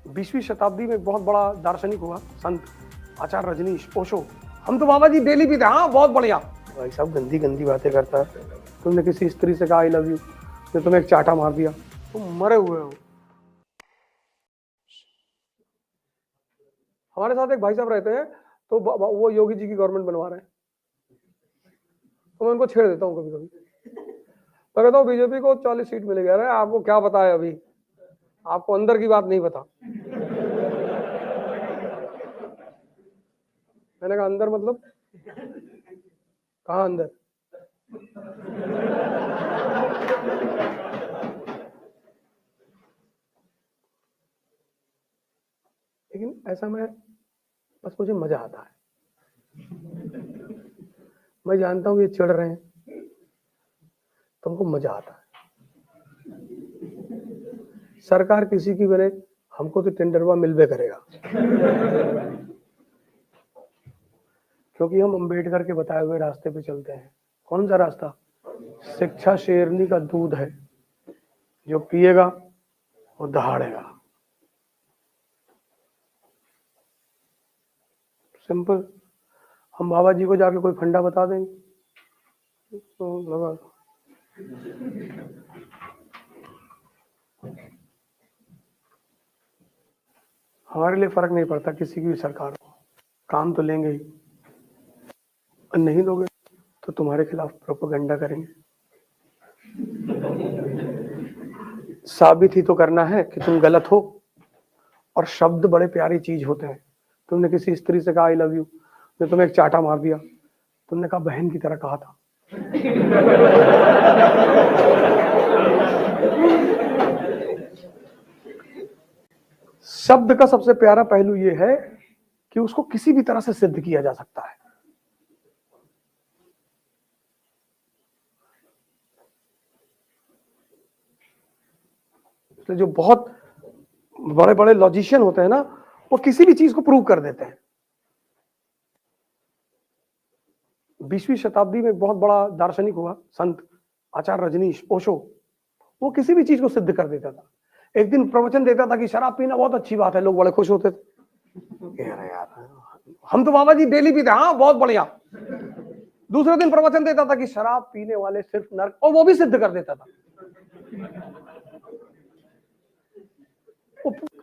20वीं शताब्दी में एक बहुत बड़ा दार्शनिक हुआ, संत आचार्य रजनीश ओशो। हम तो बाबा जी डेली पीते। हाँ बहुत बढ़िया। भाई साहब गंदी गंदी बातें करता है। तुमने किसी स्त्री से कहा आई लव यू, तो तुम्हें एक चाटा मार दिया, तुम मरे हुए हो। हमारे साथ एक भाई साहब रहते हैं, तो वो योगी जी की गवर्नमेंट बनवा रहे हैं, तो मैं उनको छेड़ देता हूँ कभी कभी। तो कहता हूँ बीजेपी को 40 सीट मिलेगी। अरे आपको क्या पता है, अभी आपको अंदर की बात नहीं पता। मैंने कहा अंदर मतलब कहाँ अंदर? लेकिन ऐसा मैं बस मुझे मजा आता है। मैं जानता हूँ ये चिढ़ रहे हैं, तुमको मजा आता है। सरकार किसी की बने, हमको तो टेंडरवा मिलवे करेगा, क्योंकि हम अंबेडकर के बताए हुए रास्ते पे चलते हैं। कौन सा रास्ता? शिक्षा शेरनी का दूध है, जो पिएगा वो दहाड़ेगा। सिंपल। हम बाबा जी को जाके कोई फंडा बता देंगे तो लगा। हमारे लिए फर्क नहीं पड़ता किसी की भी सरकार को, काम तो लेंगे ही, और नहीं लोगे तो तुम्हारे खिलाफ प्रोपेगेंडा करेंगे। साबित ही तो करना है कि तुम गलत हो। और शब्द बड़े प्यारी चीज होते हैं। तुमने किसी स्त्री से कहा आई लव यू, तो तुम्हें एक चाटा मार दिया, तुमने कहा बहन की तरह कहा था। शब्द का सबसे प्यारा पहलू यह है कि उसको किसी भी तरह से सिद्ध किया जा सकता है। तो जो बहुत बड़े बड़े लॉजिशियन होते हैं ना, वो किसी भी चीज को प्रूव कर देते हैं। 20वीं शताब्दी में एक बहुत बड़ा दार्शनिक हुआ, संत आचार्य रजनीश ओशो। वो किसी भी चीज को सिद्ध कर देता था। एक दिन प्रवचन देता था कि शराब पीना बहुत अच्छी बात है, लोग बड़े खुश होते थे। यार हम तो बाबा जी डेली पीते। हाँ बहुत बढ़िया। दूसरे दिन प्रवचन देता था कि शराब पीने वाले सिर्फ नरक, और वो भी सिद्ध कर देता था।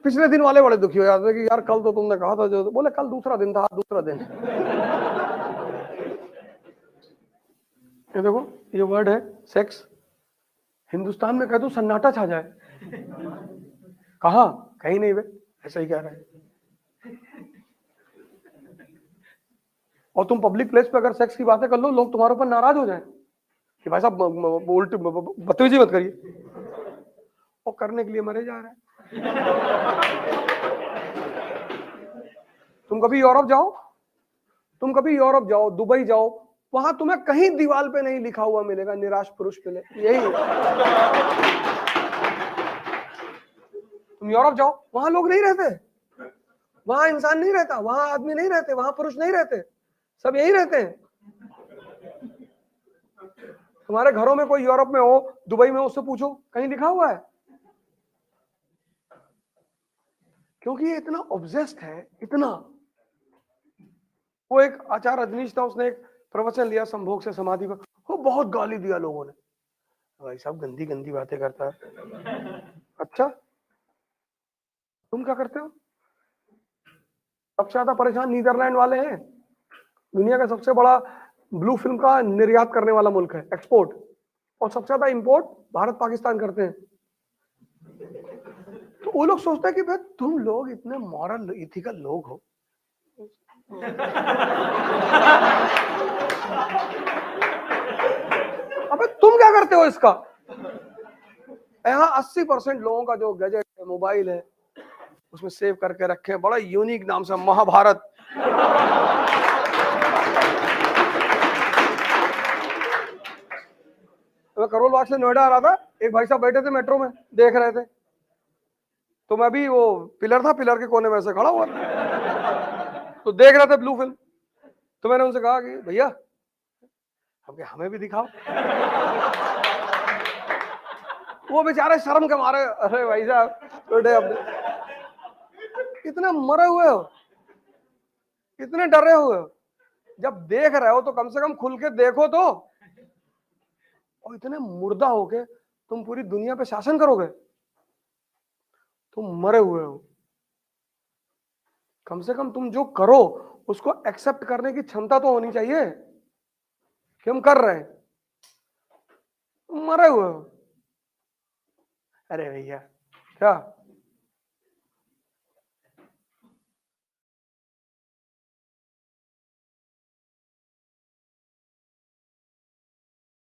पिछले दिन वाले बड़े दुखी हो जाते कि यार कल तो तुमने कहा था, जो बोले कल दूसरा दिन था, दूसरा दिन। ये देखो, ये वर्ड है सेक्स। हिंदुस्तान में कह दो सन्नाटा छा जाए। कहा? कहीं नहीं, वे ऐसा ही कह रहे हैं। और तुम पब्लिक प्लेस पे अगर सेक्स की बातें कर लो, लोग तुम्हारे ऊपर नाराज हो जाएं कि भाई साहब उल्टी बदतमीजी मत करिए। और करने के लिए मरे जा रहे हैं। तुम कभी यूरोप जाओ, दुबई जाओ, वहां तुम्हें कहीं दीवार पे नहीं लिखा हुआ मिलेगा निराश पुरुष मिले, यही है। तुम यूरोप जाओ, वहां लोग नहीं रहते, वहां इंसान नहीं रहता, वहां आदमी नहीं रहते, वहां पुरुष नहीं रहते, सब यही रहते हैं। तुम्हारे घरों में कोई यूरोप में हो, दुबई में, उससे पूछो कहीं लिखा हुआ है? क्योंकि ये इतना ऑब्सेस्ड है, इतना। वो एक आचार्य रजनीश था, उसने एक प्रवचन लिया संभोग से समाधि पर, वो बहुत गाली दिया लोगों ने। भाई साहब गंदी गंदी बातें करता है। अच्छा तुम क्या करते हो? सबसे ज्यादा परेशान नीदरलैंड वाले हैं। दुनिया का सबसे बड़ा ब्लू फिल्म का निर्यात करने वाला मुल्क है, एक्सपोर्ट। और सबसे ज्यादा इंपोर्ट भारत पाकिस्तान करते हैं। तो वो लोग सोचते हैं कि भाई तुम लोग इतने मॉरल इथिकल लोग हो, अबे तुम क्या करते हो इसका? यहाँ 80% लोगों का जो गैजेट है, मोबाइल है, उसमें सेव करके रखे, बड़ा यूनिक नाम से महाभारत। मैं करोल बाग से नोएडा आ रहा था, एक भाई साहब बैठे थे मेट्रो में, देख रहे थे, तो मैं भी, वो पिलर था, पिलर के कोने में से खड़ा हुआ तो देख रहे थे ब्लू फिल्म। तो मैंने उनसे कहा कि भैया हमें भी दिखाओ। वो बेचारे शर्म के मारे, अरे भाई साहब छोटे अपने, इतने मरे हुए हो, इतने डरे हुए हो, जब देख रहे हो तो कम से कम खुल के देखो तो। और इतने मुर्दा होके तुम पूरी दुनिया पे शासन करोगे, तुम मरे हुए हो। कम से कम तुम जो करो उसको एक्सेप्ट करने की क्षमता तो होनी चाहिए कि हम कर रहे हैं। तुम मरे हुए हो। अरे भैया क्या